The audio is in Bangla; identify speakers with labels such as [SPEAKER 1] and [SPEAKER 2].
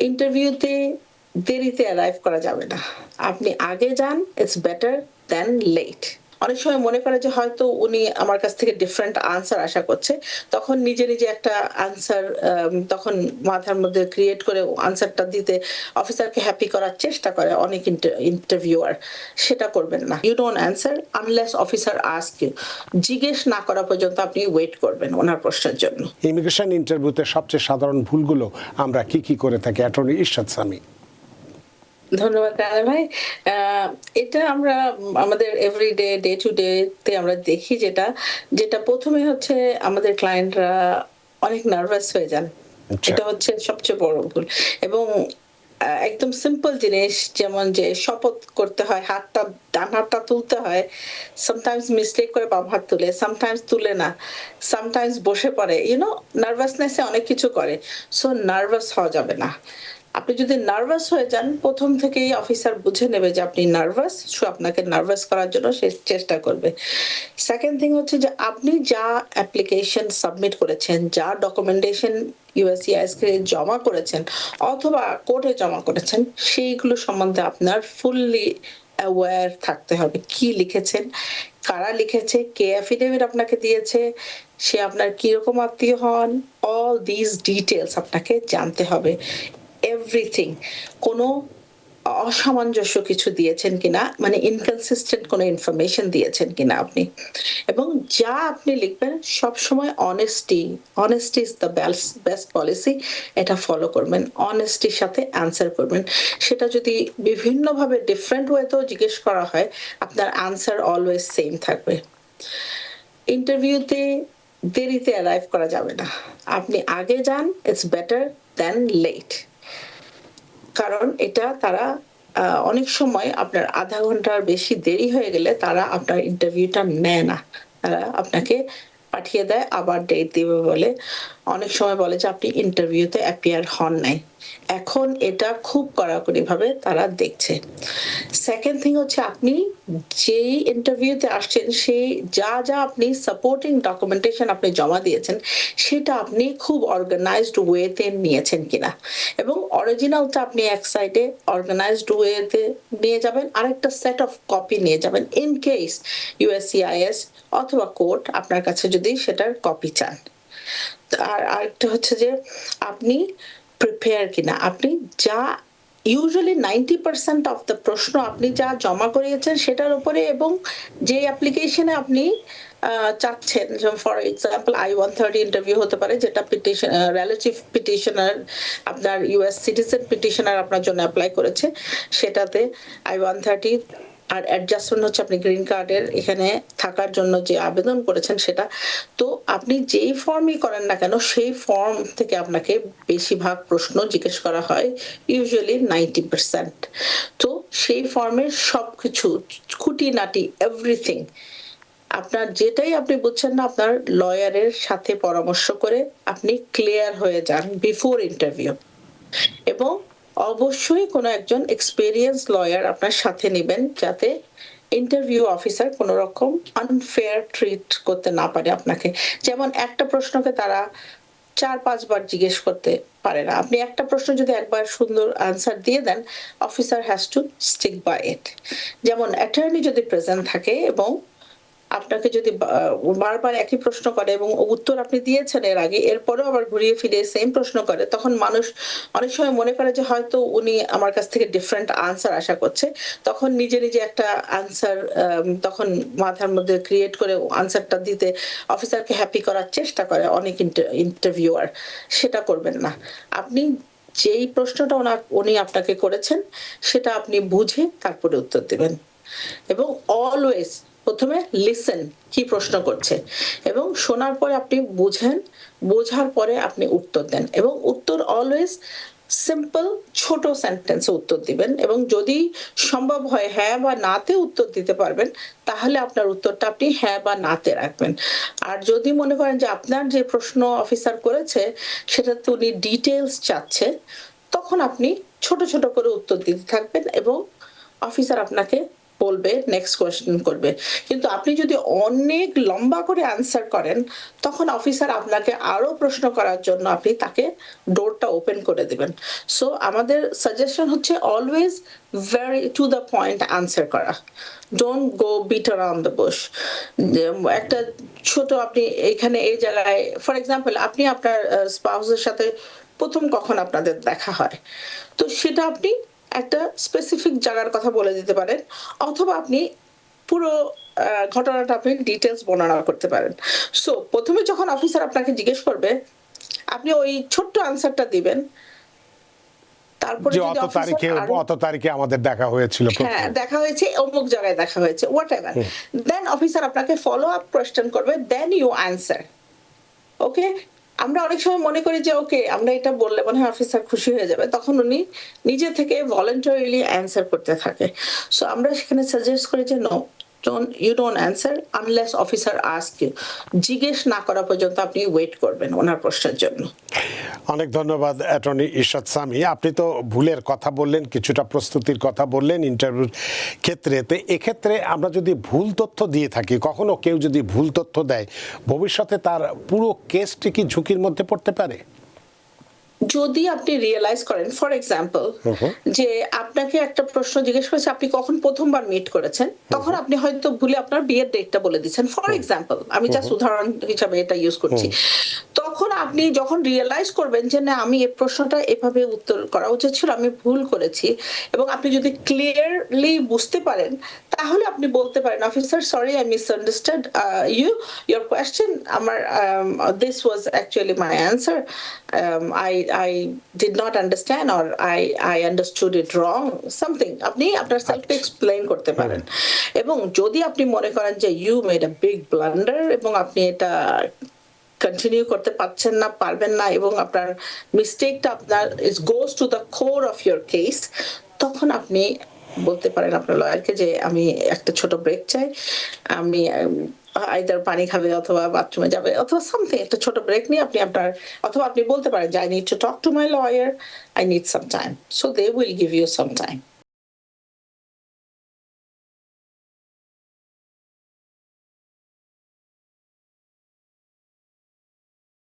[SPEAKER 1] ইন্টারভিউতে দেরিতে অ্যারাইভ করা যাবে না। আপনি আগে যান, ইটস বেটার দ্যান লেট। অনেক সময় মনে করে যে হয়তো উনি আমার কাছ থেকে ডিফারেন্ট আনসার আশা করছে। তখন নিজে একটা আনসার তখন মাথার মধ্যে ক্রিয়েট করে আনসারটা দিতে অফিসারকে হ্যাপি করার চেষ্টা করে অনেক ইন্টারভিউয়ার। সেটা করবেন না। You don't answer unless officer ask you. জিজ্ঞেস না করা পর্যন্ত আপনি ওয়েট করবেন ওনার প্রশ্নের জন্য।
[SPEAKER 2] ইমিগ্রেশন ইন্টারভিউতে সবচেয়ে সাধারণ ভুলগুলো আমরা কি করে থাকি? অ্যাটর্নি ইরশাদ সামি।
[SPEAKER 1] ধন্যবাদ রানা ভাই। এটা আমরা আমাদের এভরিডে, ডে টু ডে তে আমরা দেখি যেটা ১ম এ হচ্ছে আমাদের ক্লায়েন্টরা অনেক নার্ভাস হয়ে যান। এটা হচ্ছে সবচেয়ে বড় ভুল। এবং একদম সিম্পল জিনিস যেমন যে শপথ করতে হয়, ডান হাতটা তুলতে হয়। সামটাইমস মিস্টেক করে বাম হাত তুলে, সামটাইমস তুলে না, সামটাইমস বসে পড়ে। নার্ভাসনেস এ অনেক কিছু করে। সো নার্ভাস হওয়া যাবে না। আপনি যদি নার্ভাস হয়ে যান, ১ম থেকেই অফিসার বুঝে নেবে যে আপনি নার্ভাস, সো আপনাকে নার্ভাস করার জন্য সে চেষ্টা করবে। সেকেন্ড থিং হচ্ছে যে আপনি যা অ্যাপ্লিকেশন সাবমিট করেছেন, যা ডকুমেন্টেশন USCIS কে জমা করেছেন অথবা কোর্টে জমা করেছেন, সেইগুলো সম্বন্ধে আপনার ফুললি অ্যাওয়্যার থাকতে হবে। কি লিখেছেন, কারা লিখেছে, কে অ্যাফিডেভিট আপনাকে দিয়েছে, সে আপনার কিরকম আত্মীয় হন, অল দিস ডিটেইলস আপনাকে জানতে হবে। এভরিথিং। কোনো অসামঞ্জস্য কিছু দিয়েছেন কিনা, মানে ইনকনসিস্টেন্ট কোনো ইনফরমেশন দিয়েছেন কিনা আপনি। এবং যা আপনি লিখবেন সবসময় honesty is the best policy. এটা ফলো করবেন, অনেস্টির সাথে অ্যান্সার করবেন। সেটা যদি বিভিন্নভাবে ডিফারেন্ট ওয়েতেও জিজ্ঞেস করা হয়, আপনার অ্যান্সার অলওয়েজ সেম থাকবে। ইন্টারভিউতে দেরিতে অ্যারাইভ করা যাবে না। আপনি আগে যান, ইটস বেটার দ্যান লেট। কারণ এটা তারা অনেক সময় আপনার আধা ঘন্টার বেশি দেরি হয়ে গেলে তারা আপনার ইন্টারভিউটা নেয় না। তারা আপনাকে পাঠিয়ে দেয়, আবার ডেট দিবে বলে। অনেক সময় বলে যে আপনি ইন্টারভিউতে অ্যাপিয়ার হন নাই। এখন এটা খুব কড়াকড়িভাবে তারা দেখছে। সেকেন্ড থিং হচ্ছে আপনি যেই ইন্টারভিউতে আসছেন সেই যা আপনি সাপোর্টিং ডকুমেন্টেশন আপনি জমা দিয়েছেন সেটা আপনি খুব অর্গানাইজড ওয়েতে নিয়েছেন কিনা, এবং অরিজিনালটা আপনি এক সাইডে অর্গানাইজড ওয়েতে নিয়ে যাবেন, আরেকটা সেট অফ কপি নিয়ে যাবেন ইন কেস USCIS অথবা কোর্ট আপনার কাছে যদি সেটার কপি চান। আর আরেকটা হচ্ছে যে আপনি প্রিপেয়ার কিনা, আপনি যা ইউজুয়ালি 90% অফ দ্য প্রশ্ন আপনি যা জমা করিয়েছেন সেটার উপরে, এবং যে অ্যাপ্লিকেশনে আপনি চাচ্ছেন, যেমন ফর এক্সাম্পল I-130 ইন্টারভিউ হতে পারে, যেটা পিটিশন রিলেটিভ পিটিশনার আপনার US সিটিজেন পিটিশনার আপনার জন্য অ্যাপ্লাই করেছে, সেটাতে I-130 আর অ্যাডজাস্টমেন্ট হচ্ছে আপনি গ্রিন কার্ডের এখানে থাকার জন্য যে আবেদন করেছেন সেটা। তো আপনি যেই ফর্মই করেন না কেন সেই ফর্ম থেকে আপনাকে বেশিরভাগ প্রশ্ন জিজ্ঞেস করা হয়, ইউজুয়ালি 90%। তো সেই ফর্মের সবকিছু খুঁটিনাটি এভরিথিং আপনার যেটাই আপনি বুঝছেন না, আপনার লয়ারের সাথে পরামর্শ করে আপনি ক্লিয়ার হয়ে যান বিফোর ইন্টারভিউ। এবং অবশ্যই কোনো একজন এক্সপেরিয়েন্স লয়ার আপনার সাথে নেবেন, যাতে ইন্টারভিউ অফিসার কোন রকম আনফেয়ার ট্রিট করতে না পারে আপনাকে। যেমন একটা প্রশ্নকে তারা ৪-৫ বার জিজ্ঞেস করতে পারে না। আপনি একটা প্রশ্ন যদি একবার সুন্দর আনসার দিয়ে দেন, officer has to stick by it. যেমন অ্যাটর্নি যদি প্রেজেন্ট থাকে এবং আপনাকে যদি বারবার একই প্রশ্ন করে এবং উত্তর আপনি দিয়েছেন এর আগে, এরপরেও আবার ঘুরিয়ে ফিরে সেম প্রশ্ন করে, তখন মানুষ অনেক সময় মনে করে যে হয়তো উনি আমার কাছ থেকে ডিফারেন্ট আনসার আশা করছে। তখন নিজে একটা আনসার তখন মাথার মধ্যে ক্রিয়েট করে আনসারটা দিতে অফিসারকে হ্যাপি করার চেষ্টা করে অনেক ইন্টারভিউয়ার। সেটা করবেন না। আপনি যেই প্রশ্নটা উনি আপনাকে করেছেন সেটা আপনি বুঝে তারপরে উত্তর দিবেন। এবং অলওয়েজ প্রথমে লিসেন, কি প্রশ্ন করছে, এবং শোনার পরে আপনি বুঝেন, বোঝার পরে আপনি উত্তর দেন। এবং উত্তর অলওয়েজ সিম্পল ছোট সেন্টেন্সে উত্তর দিবেন, এবং যদি সম্ভব হয় হ্যাঁ বা নাতে উত্তর দিতে পারবেন তাহলে আপনার উত্তরটা আপনি হ্যাঁ বা নাতে রাখবেন। আর যদি মনে করেন যে আপনার যে প্রশ্ন অফিসার করেছে সেটাতে উনি ডিটেইলস চাচ্ছে, তখন আপনি ছোট করে উত্তর দিতে থাকবেন এবং অফিসার আপনাকে বলবে, নেক্সট কোয়েশ্চেন করবে। কিন্তু আপনি যদি অনেক লম্বা করে আনসার করেন, তখন অফিসার আপনাকে আরো প্রশ্ন করার জন্য আপনি তাকে ডোরটা ওপেন করে দিবেন। সো আমাদের সাজেশন হচ্ছে always very to the point answer করা। Don't go beat around the bush. একটা ছোট আপনি এখানে এই জায়গায় ফর এক্সাম্পল আপনি আপনার স্পাউসের সাথে প্রথম কখন আপনাদের দেখা হয়, তো সেটা আপনি একটা স্পেসিফিক জায়গার কথা বলে দিতে পারেন, অথবা আপনি পুরো ঘটনাটা আপনি ডিটেলস বর্ণনা করতে পারেন। সো প্রথমে যখন অফিসার আপনাকে জিজ্ঞেস করবে, আপনি ওই ছোট্ট আনসারটা দিবেন। তারপরে
[SPEAKER 2] যে
[SPEAKER 1] যদি অফিসার
[SPEAKER 2] অত তারিখে আমাদের দেখা হয়েছিল
[SPEAKER 1] হ্যাঁ দেখা হয়েছে, অমুক জায়গায় দেখা হয়েছে, হোয়াট এভার, দেন অফিসার আপনাকে ফলো আপ কোয়েশ্চেন করবে, দেন ইউ অ্যান্সার। ওকে, আমরা অনেক সময় মনে করি যে ওকে আমরা এটা বললে মনে হয় অফিসার খুশি হয়ে যাবে, তখন উনি নিজে থেকে ভলেন্টারিলি অ্যান্সার করতে থাকে। সো আমরা সেখানে সাজেস্ট করি যে no, you don't answer unless officer ask you. জিজ্ঞেস না করা পর্যন্ত আপনি ওয়েট করবেন ওনার প্রশ্নের জন্য।
[SPEAKER 2] অনেক ধন্যবাদ অ্যাটর্নি ইরশাদ সামি। আপনি তো ভুলের কথা বললেন, কিছুটা প্রস্তুতির কথা বললেন ইন্টারভিউর ক্ষেত্রে। তো এক্ষেত্রে আমরা যদি ভুল তথ্য দিয়ে থাকি, কখনো কেউ যদি ভুল তথ্য দেয়, ভবিষ্যতে তার পুরো কেসটি কি ঝুঁকির মধ্যে পড়তে পারে?
[SPEAKER 1] যদি আপনি রিয়েলাইজ করেন, ফর এক্সাম্পল, যে আপনাকে একটা প্রশ্ন জিজ্ঞেস করেছে আপনি কখন প্রথমবার মিট করেছেন, তখন আপনি হয়তো ভুলে আপনার বিয়ের ডেটটা বলে দিচ্ছেন, ফর এক্সাম্পল, আমি জাস্ট উদাহরণ হিসাবে এটা ইউজ করছি। তখন আপনি যখন রিয়েলাইজ করবেন যে না আমি এই প্রশ্নটা এভাবে উত্তর করা উচিত ছিল, আমি ভুল করেছি, এবং আপনি যদি ক্লিয়ারলি বুঝতে পারেন, তাহলে আপনি বলতে পারেন officer sorry I misunderstood your question, আমার this was actually my answer, I did not understand or I understood it wrong, something আপনি আপনার সেলফ এক্সপ্লেইন করতে পারেন। এবং যদি আপনি মনে করেন যে you made a big blunder এবং আপনি এটা কন্টিনিউ করতে পারছেন না, পারবেন না, এবং আপনার মিস্টেকটা আপনার is goes to the core of your case, তখন আপনি বলতে পারেন আপনার লয়ারকে যে আমি একটা ছোট ব্রেক চাই, আমি আইদার পানি খাবে অথবা বাথরুমে যাবে অথবা সামথিং, একটা ছোট ব্রেক নিয়ে আপনি আপনার, অথবা আপনি বলতে পারেন যে I need to talk to my lawyer, I need some time, so they will give you some time.